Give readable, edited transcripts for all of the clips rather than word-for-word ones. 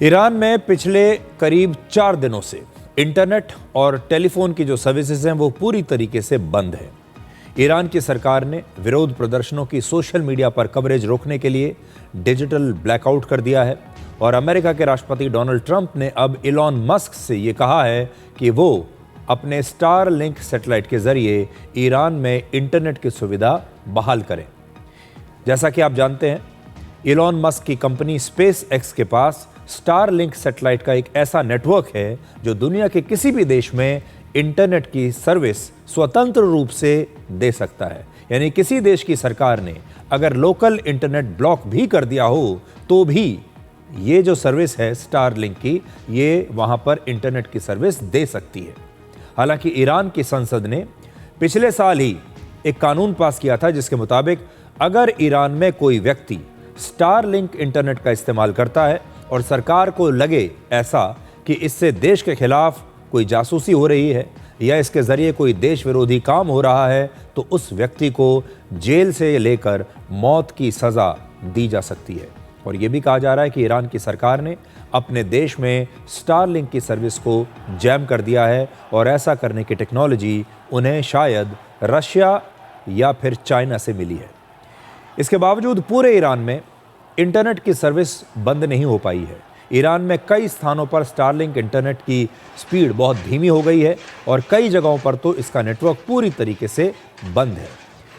Iran में पिछले करीब 4 दिनों से इंटरनेट और टेलीफोन की जो सर्विसेज हैं वो पूरी तरीके से बंद है। ईरान की सरकार ने विरोध प्रदर्शनों की सोशल मीडिया पर कवरेज रोकने के लिए डिजिटल ब्लैकआउट कर दिया है और अमेरिका के राष्ट्रपति डोनाल्ड ट्रंप ने अब इलॉन मस्क से ये कहा है कि वो अपने स्टारलिंक सैटेलाइट के जरिए ईरान में इंटरनेट की सुविधा बहाल करें। जैसा कि आप जानते हैं, इलॉन मस्क की कंपनी स्पेस एक्स के पास स्टारलिंक सैटेलाइट का एक ऐसा नेटवर्क है जो दुनिया के किसी भी देश में इंटरनेट की सर्विस स्वतंत्र रूप से दे सकता है। यानी किसी देश की सरकार ने अगर लोकल इंटरनेट ब्लॉक भी कर दिया हो तो भी ये जो सर्विस है स्टारलिंक की, ये वहां पर इंटरनेट की सर्विस दे सकती है। हालांकि ईरान की संसद ने पिछले साल ही एक कानून पास किया था जिसके मुताबिक अगर ईरान में कोई व्यक्ति स्टारलिंक इंटरनेट का इस्तेमाल करता है और सरकार को लगे ऐसा कि इससे देश के खिलाफ कोई जासूसी हो रही है या इसके जरिए कोई देश विरोधी काम हो रहा है, तो उस व्यक्ति को जेल से लेकर मौत की सज़ा दी जा सकती है। और ये भी कहा जा रहा है कि ईरान की सरकार ने अपने देश में स्टारलिंक की सर्विस को जैम कर दिया है और ऐसा करने की टेक्नोलॉजी उन्हें शायद रशिया या फिर चाइना से मिली है। इसके बावजूद पूरे ईरान में इंटरनेट की सर्विस बंद नहीं हो पाई है। ईरान में कई स्थानों पर स्टारलिंक इंटरनेट की स्पीड बहुत धीमी हो गई है और कई जगहों पर तो इसका नेटवर्क पूरी तरीके से बंद है।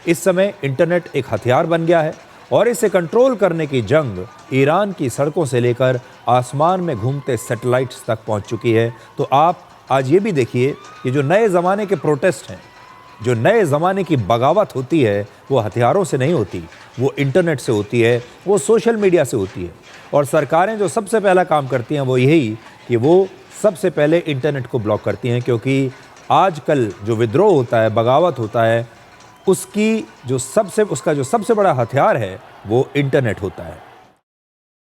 इस समय इंटरनेट एक हथियार बन गया है और इसे कंट्रोल करने की जंग ईरान की सड़कों से लेकर आसमान में घूमते सैटेलाइट्स तक पहुंच चुकी है। तो आप आज ये भी देखिए कि जो नए ज़माने के प्रोटेस्ट हैं, जो नए ज़माने की बगावत होती है, वो हथियारों से नहीं होती, वो इंटरनेट से होती है, वो सोशल मीडिया से होती है। और सरकारें जो सबसे पहला काम करती हैं वो यही कि वो सबसे पहले इंटरनेट को ब्लॉक करती हैं, क्योंकि आजकल जो विद्रोह होता है, बगावत होता है, उसका जो सबसे बड़ा हथियार है वो इंटरनेट होता है।